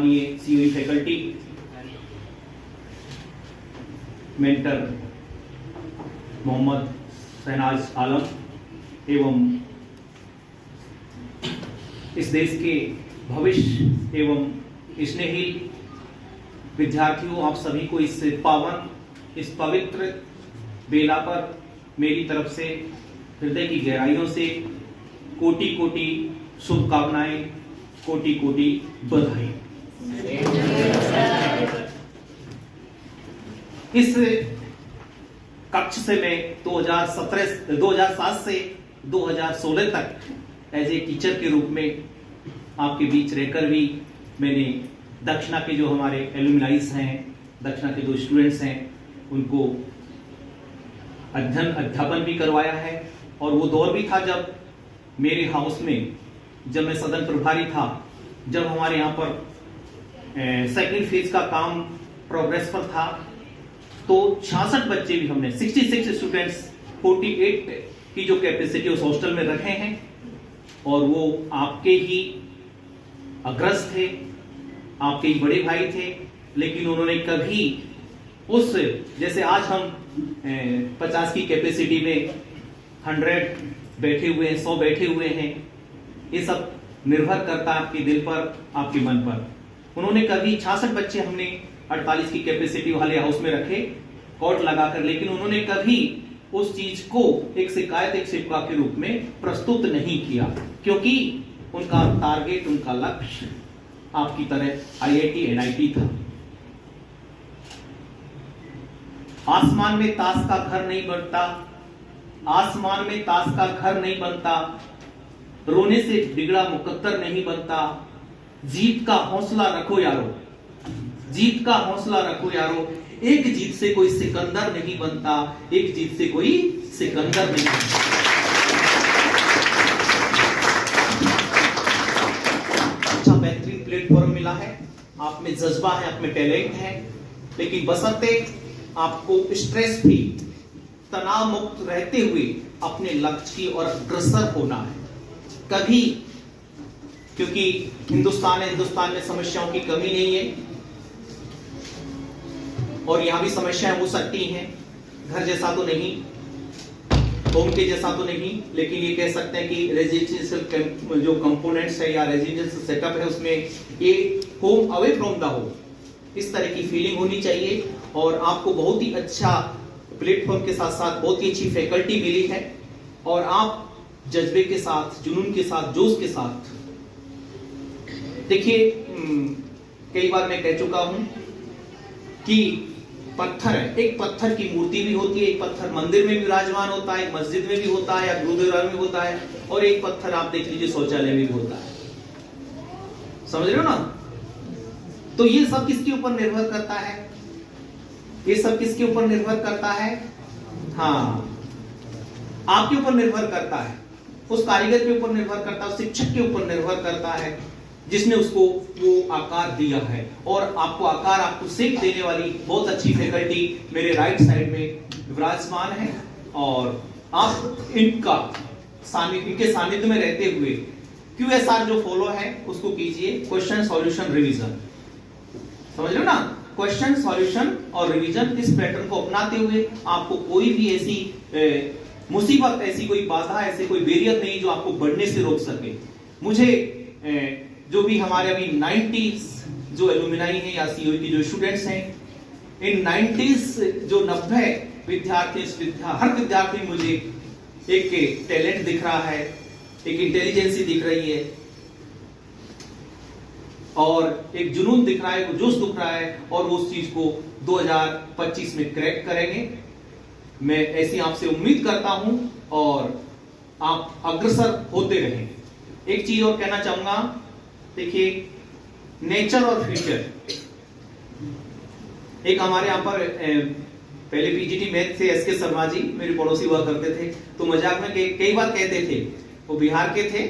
माननीय COE faculty, mentor Mohammad Shahnaz Alam एवं इस देश के भविष्य एवं स्नेही विद्यार्थियों, आप सभी को इस पावन, इस पवित्र बेला पर मेरी तरफ से हृदय की गहराइयों से कोटि कोटि शुभकामनाएं, कोटि कोटि बधाई। इस कक्ष से मैं 2007 से 2016 तक एज ए टीचर के रूप में आपके बीच रहकर भी मैंने दक्षिणा के जो हमारे एलुमनाइज हैं, दक्षिणा के जो स्टूडेंट्स हैं, उनको अध्यापन भी करवाया है। और वो दौर भी था जब मेरे हाउस में, जब मैं सदन प्रभारी था, जब हमारे यहाँ पर सेकंड फेज का काम प्रोग्रेस पर था, तो 66 बच्चे भी हमने 66 स्टूडेंट्स 48 की जो कैपेसिटी उस हॉस्टल में रखे हैं। और वो आपके ही अग्रज थे, आपके ही बड़े भाई थे, लेकिन उन्होंने कभी उस, जैसे आज हम 50 की कैपेसिटी में 100 बैठे हुए हैं, 100 बैठे हुए हैं, ये सब निर्भर करता है आपके दिल पर, आपके मन पर। उन्होंने कभी 66 बच्चे हमने 48 की कैपेसिटी वाले हाउस में रखे कोर्ट लगाकर, लेकिन उन्होंने कभी उस चीज को एक शिकायत, एक शिकवा के रूप में प्रस्तुत नहीं किया, क्योंकि उनका टारगेट, उनका लक्ष्य आपकी तरह आईआईटी एनआईटी था। आसमान में ताश का घर नहीं बनता, आसमान में ताश का घर नहीं बनता, रोने से बिगड़ा मुकद्दर नहीं बनता। जीत का हौसला रखो यारो, जीत का हौसला रखो यारो, एक जीत से कोई सिकंदर नहीं बनता, एक जीत से कोई सिकंदर नहीं बनता। अच्छा बेहतरीन प्लेटफॉर्म मिला है, आप में जज्बा है, आप में टैलेंट है, लेकिन बशर्ते आपको स्ट्रेस फ्री, तनाव मुक्त रहते हुए अपने लक्ष्य की ओर अग्रसर होना है। कभी, क्योंकि हिंदुस्तान है, हिंदुस्तान में समस्याओं की कमी नहीं है, और यहां भी समस्याएं हो सकती हैं, घर जैसा तो नहीं, होम के जैसा तो नहीं, लेकिन ये कह सकते हैं कि रेजिडेंशियल जो कंपोनेंट्स है या रेजिडेंशियल सेटअप है, उसमें ये home away from the home, इस तरह की फीलिंग होनी चाहिए। और आपको बहुत ही अच्छा प्लेटफॉर्म के साथ साथ बहुत ही अच्छी फैकल्टी मिली है, और आप जज्बे के साथ, जुनून के साथ, जोश के साथ, देखिए कई बार मैं कह चुका हूं कि पत्थर है, एक पत्थर की मूर्ति भी होती है, एक पत्थर मंदिर में भी विराजमान होता है, मस्जिद में भी होता है, या गुरुद्वारा में होता है, और एक पत्थर आप देख लीजिए शौचालय में भी होता है। समझ रहे हो ना? तो ये सब किसके ऊपर निर्भर करता है? ये सब किसके ऊपर निर्भर करता है? हाँ, आपके ऊपर निर्भर करता है, उस कारीगर के ऊपर निर्भर करता है, उस शिक्षक के ऊपर निर्भर करता है, जिसने उसको वो आकार दिया है। और आपको आकार, आपको सीख देने वाली बहुत अच्छी फैकल्टी मेरे राइट साइड में विराजमान है, और आप इनके सानिध्य में रहते हुए QSR जो फॉलो है उसको कीजिए, क्वेश्चन सॉल्यूशन रिवीजन। समझ लो ना? क्वेश्चन सॉल्यूशन और रिवीजन, इस पैटर्न को अपनाते हुए आपको कोई भी ऐसी मुसीबत, ऐसी कोई बाधा, ऐसे कोई बैरियर नहीं जो आपको बढ़ने से रोक सके। मुझे जो भी हमारे अभी 90s जो एलुमनाई है या सीओई की जो स्टूडेंट्स हैं, इन 90s जो 90 विद्यार्थी, हर विद्यार्थी में मुझे एक टैलेंट दिख रहा है, एक इंटेलिजेंसी दिख रही है, और एक जुनून दिख रहा है, जोश दिख रहा है, और वो उस चीज को 2025 में क्रैक करेंगे। मैं ऐसी आपसे उम्मीद करता हूं, और आप अग्रसर होते रहेंगे। एक चीज और कहना चाहूंगा, देखिए नेचर और फ्यूचर, एक हमारे यहाँ पर पहले पीजीटी मैथ से एसके शर्मा जी मेरे पड़ोसी हुआ करते थे, तो मजाक में कई बार कहते थे, वो बिहार के थे,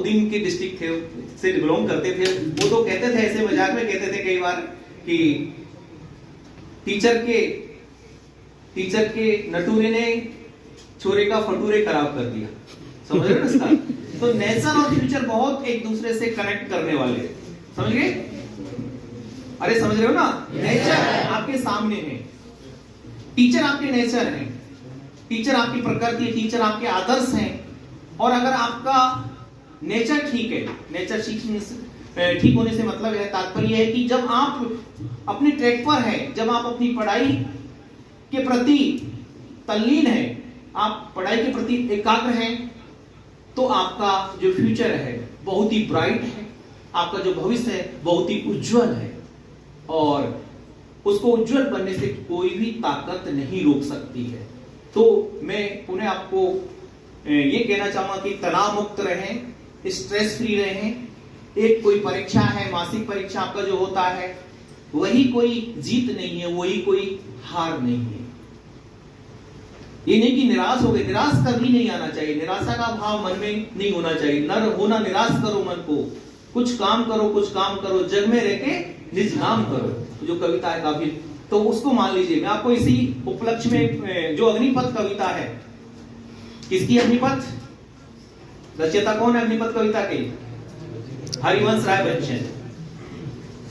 दिन के डिस्ट्रिक्ट थे से बिलोंग करते थे, वो तो कहते थे, ऐसे मजाक में कहते थे कई बार कि टीचर के नटूरे ने छोरे का फटूरे खराब कर दिया। समझ रहे हो इसका? तो नेचर और फ्यूचर बहुत एक दूसरे से कनेक्ट करने वाले, समझ गए? अरे समझ रहे हो ना, नेचर आपके सामने है, टीचर आपके नेचर है, टीचर आपकी प्रकृति, टीचर आपके आदर्श हैं। और अगर आपका नेचर ठीक है, नेचर ठीक होने से मतलब है, तात्पर्य है कि जब आप अपने ट्रैक पर हैं, जब आप अपनी पढ़ाई के प्रति तल्लीन है, आप पढ़ाई के प्रति एकाग्र हैं, तो आपका जो फ्यूचर है बहुत ही ब्राइट है, आपका जो भविष्य है बहुत ही उज्जवल है, और उसको उज्जवल बनने से कोई भी ताकत नहीं रोक सकती है। तो मैं पुनः आपको ये कहना चाहूंगा कि तनाव मुक्त रहें, स्ट्रेस फ्री रहें। एक कोई परीक्षा है, मासिक परीक्षा आपका जो होता है, वही कोई जीत नहीं है, वही कोई हार नहीं है। ये नहीं कि निराश हो गए, निराश कभी नहीं आना चाहिए, निराशा का भाव मन में नहीं होना चाहिए। न होना निराश करो मन को, कुछ काम करो, जग में रह के निज नाम करो, जो कविता है काफी, तो उसको मान लीजिए। मैं आपको इसी उपलक्ष्य में जो अग्निपथ कविता है, किसकी अग्निपथ, रचयिता कौन है अग्निपथ कविता के? हरिवंश राय बच्चन।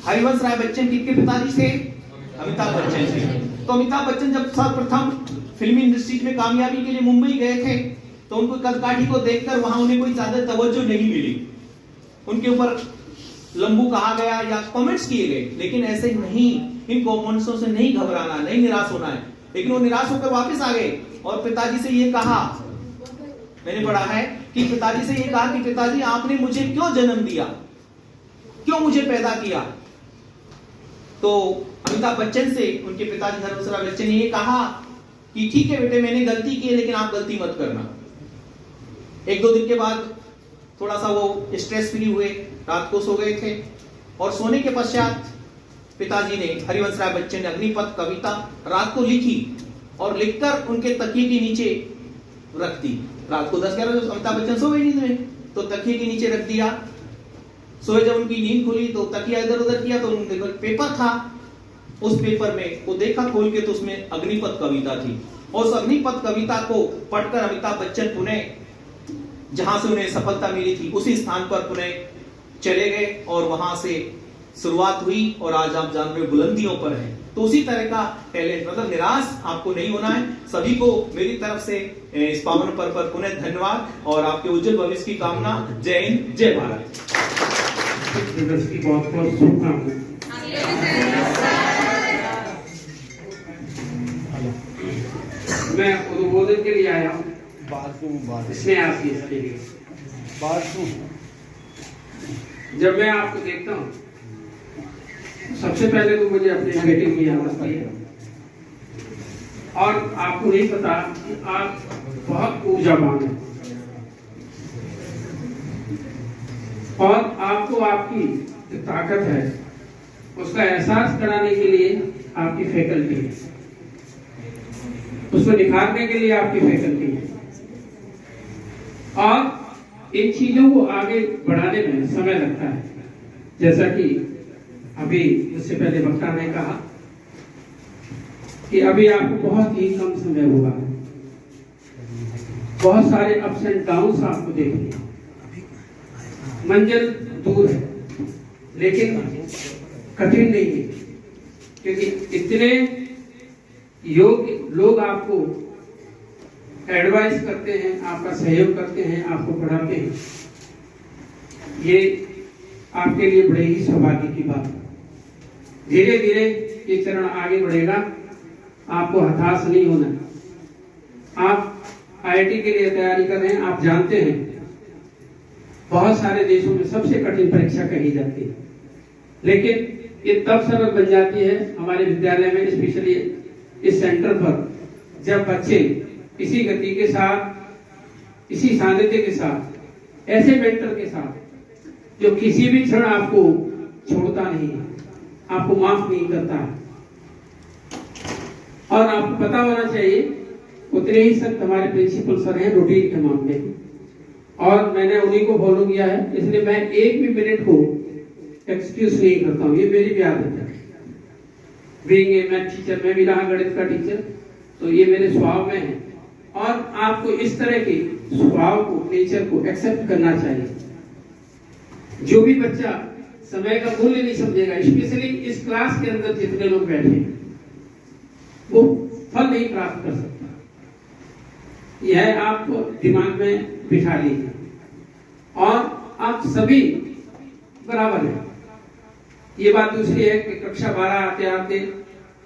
हरिवंश राय बच्चन किसके पिताजी से? अमिताभ बच्चन से। तो अमिताभ बच्चन जब सर्वप्रथम फिल्मी इंडस्ट्री में कामयाबी के लिए मुंबई गए थे, तो उनको कदकाठी को देखकर वहां उन्हें कोई ज्यादा तवज्जो नहीं मिली, उनके ऊपर लंबू कहा गया या कमेंट्स किए गए। लेकिन ऐसे नहीं, इन कमेंट्सों से नहीं घबराना, नहीं निराश होना है। लेकिन वो निराश होकर वापस आ गए और पिताजी से ये कहा, मैंने पढ़ा है कि पिताजी से ये कहा कि पिताजी आपने मुझे क्यों जन्म दिया, क्यों मुझे पैदा किया? तो अमिताभ बच्चन से उनके पिताजी हरिवंश राय बच्चन ने ये कहा कि ठीक है बेटे, मैंने गलती की है, लेकिन आप गलती मत करना। एक दो दिन के बाद थोड़ा सा वो स्ट्रेस फ्री हुए, रात को सो गए थे, और सोने के पश्चात पिताजी ने, हरिवंश राय बच्चन ने अग्निपथ कविता रात को लिखी और लिखकर उनके तकिए के नीचे रख दी। रात को 10-11 बजे अमिताभ बच्चन सो गए नींद में, तो तकिए के नीचे रख दिया। सोए जब उनकी नींद खुली तो तकिया इधर उधर किया, तो उनके पेपर था, उस पेपर में वो देखा खोल के, तो उसमें अग्निपथ कविता थी। और उस अग्निपथ कविता को पढ़कर अमिताभ बच्चन पुनः जहां से उन्हें सफलता मिली थी उसी स्थान पर पुनः चले गए, और वहां से शुरुआत हुई, और आज आप जान रहे बुलंदियों पर हैं। तो उसी तरह का टैलेंट, मतलब निराश आपको नहीं होना है। सभी को मेरी तरफ से इस पावन पर्व पर पुनः धन्यवाद और आपके उज्जवल भविष्य की कामना। जय हिंद, जय भारत। दिवस की बहुत बहुत शुभकामनाएं। मैं उद्बोधन के लिए आया हूँ, इसमें आपकी इसके लिए जब मैं आपको देखता हूँ, सबसे पहले तो मुझे अपने बेटे की याद आती है। और आपको नहीं पता कि आप बहुत ऊर्जावान हैं, और आपको आपकी जो ताकत है उसका एहसास कराने के लिए आपकी फैकल्टी है, उसको निखारने के लिए आपकी फैकल्टी है, और इन चीजों को आगे बढ़ाने में समय लगता है। जैसा कि अभी उससे पहले वक्ता ने कहा कि अभी आपको बहुत ही कम समय हुआ है, बहुत सारे अप्स एंड डाउन्स आपको देखने, मंजिल दूर है लेकिन कठिन नहीं है, क्योंकि इतने योग्य लोग आपको एडवाइस करते हैं, आपका सहयोग करते हैं, आपको पढ़ाते हैं। ये आपके लिए बड़े ही सौभाग्य की बात है। धीरे धीरे ये चरण आगे बढ़ेगा, आपको हताश नहीं होना। आप आईआईटी के लिए तैयारी कर रहे हैं, आप जानते हैं बहुत सारे देशों में सबसे कठिन परीक्षा कही जाती है, लेकिन ये तब सरल बन जाती है हमारे विद्यालय में, स्पेशली इस सेंटर पर, जब बच्चे इसी गति के साथ, इसी सानिध्य के साथ, ऐसे मेंटर के साथ जो किसी भी क्षण आपको छोड़ता नहीं है, आपको माफ नहीं करता है। और आपको पता होना चाहिए उतने ही सख्त हमारे प्रिंसिपल सर हैं रूटीन के मामले में, और मैंने उन्हीं को फॉलो किया है, इसलिए मैं एक भी मिनट को एक्सक्यूज नहीं करता हूँ। ये मेरी भी आदत है, बीइंग ए मैथ टीचर, मैं भी रहा गणित का टीचर, तो ये मेरे स्वभाव में है। और आपको इस तरह के स्वभाव को, नेचर को एक्सेप्ट करना चाहिए। जो भी बच्चा समय का मूल्य नहीं समझेगा, स्पेशली इस क्लास के अंदर जितने लोग बैठे हैं वो फल नहीं प्राप्त कर सकता। यह आप दिमाग में बिठा लीजिए। और आप सभी बराबर हैं। ये बात दूसरी है कि कक्षा 12 आते आते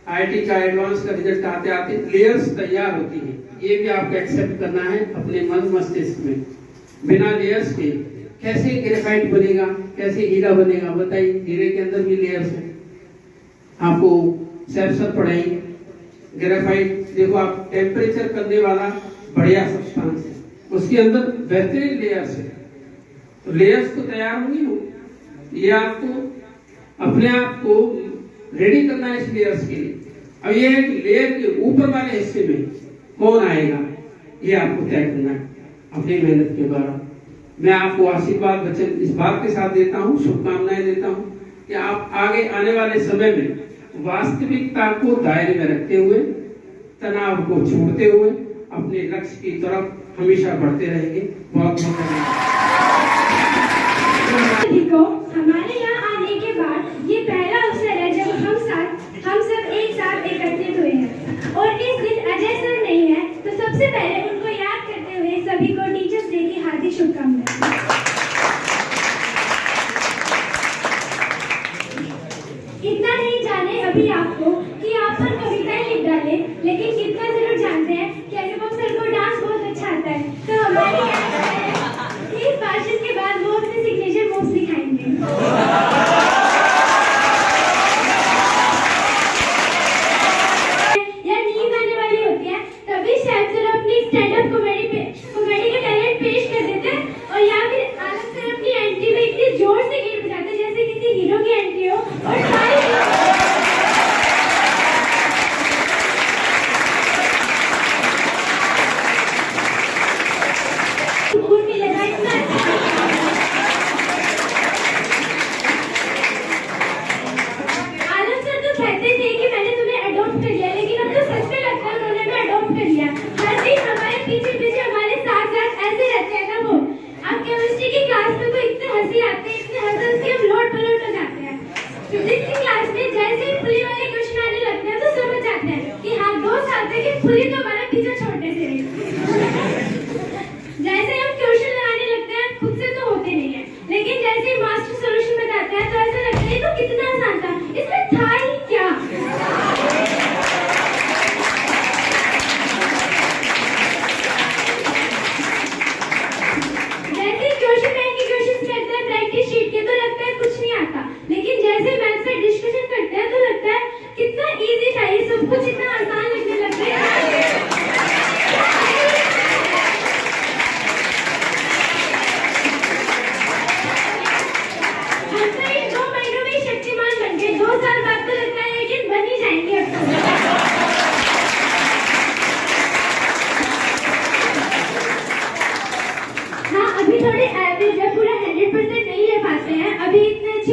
आईआईटी का एडवांस का रिजल्ट आते आते लेयर्स तैयार होती है। ये भी आपको एक्सेप्ट करना है अपने मन मस्तिष्क में। बिना लेयर्स के कैसे ग्रेफाइट बनेगा, कैसे हीरा बनेगा बताइए। हीरे के अंदर भी लेयर्स है। आपको सर पढ़ाएंगे ग्रेफाइट। देखो आप टेम्परेचर करने वाला बढ़िया सब्सटेंस है, उसके अंदर बेहतरीन लेयर्स है। तो लेयर्स को तैयार होंगी हो, ये आपको अपने आप को रेडी करना है इस लेयर्स के लिए। अब ये है कि लेयर के ऊपर वाले हिस्से में कौन आएगा, ये आपको तय करना है अपनी मेहनत के द्वारा। मैं आपको आशीर्वाद वचन इस बात के साथ देता हूँ, शुभकामनाएं देता हूँ कि आप आगे आने वाले समय में वास्तविकता को दायरे में रखते हुए, तनाव को छोड़ते हुए अपने लक्ष्य की तरफ हमेशा बढ़ते रहेंगे। बहुत बहुत धन्यवाद। हमारे यहाँ आने के बाद ये पहला अवसर है जब हम सब एक साथ एकत्रित हुए हैं और इस दिन अजय सर नहीं है, तो सबसे पहले उनको याद करते हुए सभी को टीचर्स डे की हार्दिक शुभकामनाएं। इतना नहीं जाने अभी आपको कि आप पर कविताएं लिख डाले, लेकिन कितना जरूर जानते हैं कि अनुपम सर को डांस बहुत अच्छा आता है। तो हमारी इस भाषण के बाद वो अपने सिग्नेचर मूव्स दिखाएंगे। या नींद आने वाली होती है तभी शायद सर अपनी स्टैंड अप कॉमेडी का टैलेंट पेश कर देते हैं, और या फिर आनंद सर अपनी एंट्री में इतनी जोर से गीत बजाते जैसे किसी हीरो की एंट्री हो, और सारी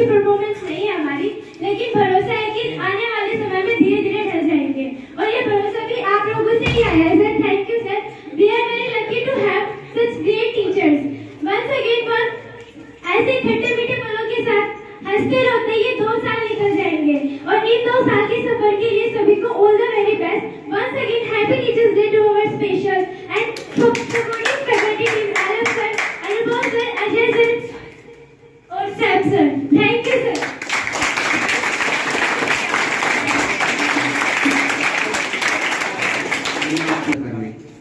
परफॉर्मेंस नहीं है हमारी, लेकिन भरोसा है कि आने वाले समय में धीरे धीरे ढल जाएंगे, और ये भरोसा भी आप लोगों से ही आया है। Sir thank you sir, we are very lucky to have such great teachers. Once again ऐसे खट्टे मीठे पलों के साथ हंसते रोते ये 2 साल निकल जाएंगे, और इन 2 साल के सफर के लिए सभी को all the very best. Once again happy teachers day to our special and supporting faculty team Alam sir, Anubhav sir, Ajay sir और Sam sir. Thank you sir.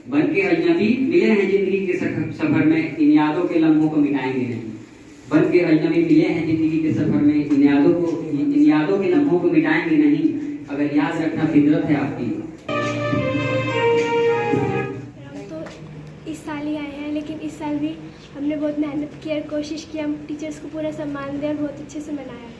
बन के अजनबी मिले हैं जिंदगी के सफर में, इन यादों के लम्हों को मिटाएंगे नहीं। बन के अजनबी मिले हैं जिंदगी के सफर में, इन यादों के लम्हों को मिटाएंगे नहीं। अगर याद रखना फितरत है आपकी। तो इस साल ही आए हैं, लेकिन इस साल भी हमने बहुत मेहनत की और कोशिश की, हम टीचर्स को पूरा सम्मान दें और बहुत अच्छे से मनाया।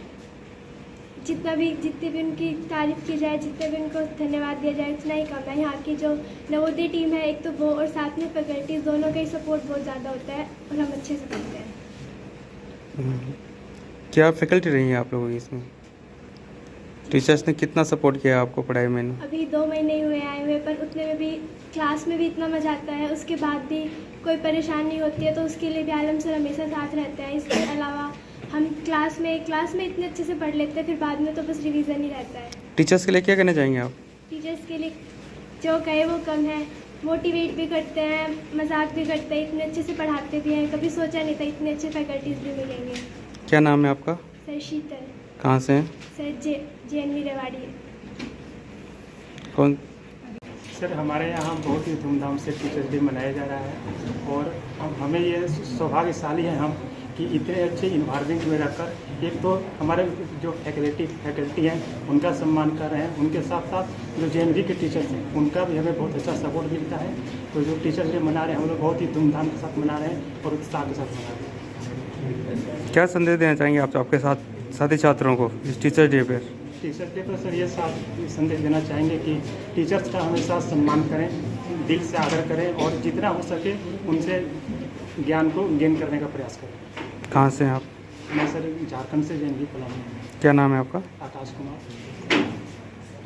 जितनी भी उनकी तारीफ की जाए, जितने भी उनको धन्यवाद दिया जाए, उतना ही कम है। यहाँ की जो नवोदय टीम है एक तो वो, और साथ में फैकल्टीज, दोनों का ही सपोर्ट बहुत ज़्यादा होता है और हम अच्छे से करते हैं। क्या फैकल्टी रही है आप लोगों की इसमें? टीचर्स ने कितना सपोर्ट किया आपको पढ़ाई में? अभी 2 महीने ही हुए आए हुए, पर उतने में भी क्लास में भी इतना मजा आता है, उसके बाद भी कोई परेशानी होती है तो उसके लिए भी आलम सर हमेशा साथ रहते हैं। इसके अलावा हम क्लास में इतने अच्छे से पढ़ लेते हैं, फिर बाद में तो बस रिवीजन ही रहता है। टीचर्स के लिए क्या करना चाहेंगे आप? टीचर्स के लिए जो कहे वो कम है, मोटिवेट भी करते हैं, मजाक भी करते हैं, इतने अच्छे से पढ़ाते भी हैं, कभी सोचा नहीं था इतने अच्छे फैकल्टीज़ भी मिलेंगे। क्या नाम है आपका? सर शीतल। कहाँ से हैं? Sir JNV Rewari. कौन? सर हमारे यहाँ बहुत ही धूमधाम से टीचर्स डे मनाया जा रहा है और हमें ये सौभाग्यशाली हैं हम कि इतने अच्छे इन्वायरमेंट में रहकर एक तो हमारे जो फैकल्टी हैं उनका सम्मान कर रहे हैं, उनके साथ साथ जो JNV के टीचर्स हैं उनका भी हमें बहुत अच्छा सपोर्ट मिलता है। तो जो टीचर्स डे मना रहे हैं हम लोग बहुत ही धूमधाम के साथ मना रहे हैं और उत्साह के साथ मना रहे हैं। क्या संदेश देना चाहेंगे आप आपके साथी छात्रों को इस टीचर डे पर? टीचर्स डे पर सर ये संदेश देना चाहेंगे कि टीचर्स का हमेशा सम्मान करें, दिल से आदर करें और जितना हो सके उनसे ज्ञान को गेन करने का प्रयास करें। कहाँ से हैं आप? मैं सर झारखंड से JNV कॉलेज में। क्या नाम है आपका? आकाश कुमार।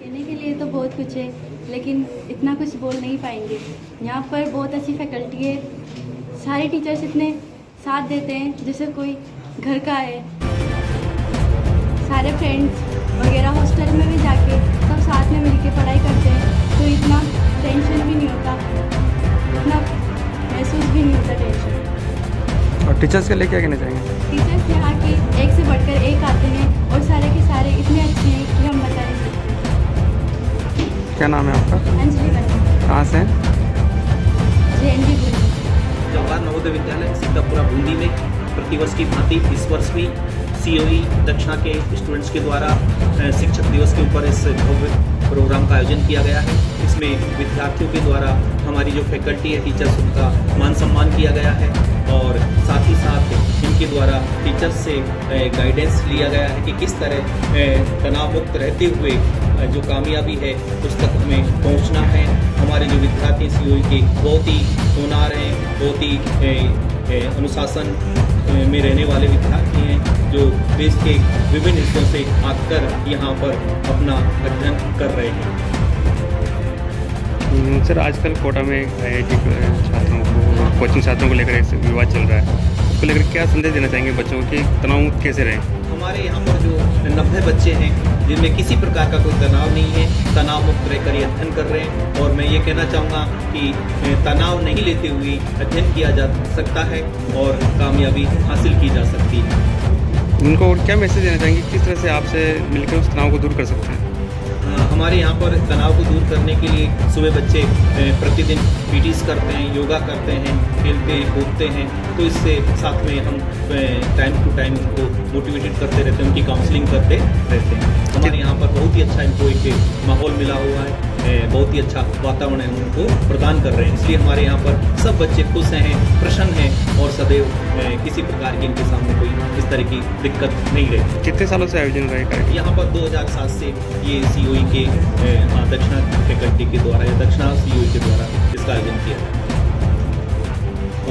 कहने के लिए तो बहुत कुछ है लेकिन इतना कुछ बोल नहीं पाएंगे। यहाँ पर बहुत अच्छी फैकल्टी है, सारे टीचर्स इतने साथ देते हैं जैसे कोई घर का है। सारे फ्रेंड्स वगैरह हॉस्टल में भी जाके सब साथ में मिलके पढ़ाई करते हैं तो इतना टेंशन भी नहीं होता, इतना महसूस भी नहीं होता टेंशन। और टीचर्स के लिए क्या कहना चाहेंगे? टीचर्स यहाँ के एक से बढ़कर एक आते हैं और सारे के सारे इतने अच्छे हैं कि हम बता नहीं सकते। क्या नाम है आपका? अंजलि बनी। कहाँ से हैं? JNV बूंदी। जवाहर नवोदय विद्यालय सीतापुरा बूंदी में प्रतिवर्ष की भांति इस वर्ष भी COE दक्षिणा के स्टूडेंट्स के द्वारा शिक्षक दिवस के ऊपर इस भव्य प्रोग्राम का आयोजन किया गया है। इसमें विद्यार्थियों के द्वारा हमारी जो फैकल्टी है टीचर्स उनका मान सम्मान किया गया है और साथ ही साथ इनके द्वारा टीचर्स से गाइडेंस लिया गया है कि किस तरह तनाव मुक्त रहते हुए जो कामयाबी है उस तक हमें पहुंचना है। हमारे जो विद्यार्थी COE के बहुत ही होनहार हैं, बहुत ही अनुशासन में रहने वाले विद्यार्थी हैं जो देश के विभिन्न हिस्सों से आकर यहाँ पर अपना अध्ययन कर रहे हैं। सर आजकल कोटा में IIT छात्रों को कोचिंग छात्रों को लेकर एक विवाद चल रहा है, उसको लेकर क्या संदेश देना चाहेंगे बच्चों को कि तनाव मुक्त कैसे रहें? हमारे यहाँ पर जो 90 बच्चे हैं जिनमें किसी प्रकार का कोई तनाव नहीं है, तनाव मुक्त रहकर ये अध्ययन कर रहे हैं और मैं ये कहना चाहूँगा कि तनाव नहीं लेते हुए अध्ययन किया जा सकता है और कामयाबी हासिल की जा सकती है। उनको और क्या मैसेज देना चाहेंगे, किस तरह से आपसे मिलकर उस तनाव को दूर कर सकते हैं? हमारे यहाँ पर तनाव को दूर करने के लिए सुबह बच्चे प्रतिदिन PTs करते हैं, योगा करते हैं, खेलते हैं, कूदते हैं, तो इससे साथ में हम टाइम टू टाइम उनको मोटिवेटेड करते रहते हैं, उनकी काउंसलिंग करते रहते हैं। हमारे यहाँ पर बहुत ही अच्छा इनको एक माहौल मिला हुआ है, बहुत ही अच्छा वातावरण हम उनको प्रदान कर रहे हैं, इसलिए हमारे यहाँ पर सब बच्चे खुश हैं, प्रसन्न हैं और सदैव किसी प्रकार की इनके सामने कोई इस तरह की दिक्कत नहीं रहती। कितने सालों से आयोजन रहा है कार्यक्रम? यहाँ पर 2007 से ये COE के दक्षिणा फैकल्टी के द्वारा या दक्षिणा COE के द्वारा इसका आयोजन किया जाता है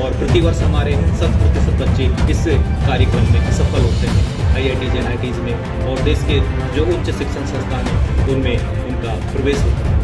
और प्रतिवर्ष हमारे 100% बच्चे इस कार्यक्रम में सफल होते हैं IITs NITs में और देश के जो उच्च शिक्षण संस्थान हैं उनमें उनका प्रवेश होता है।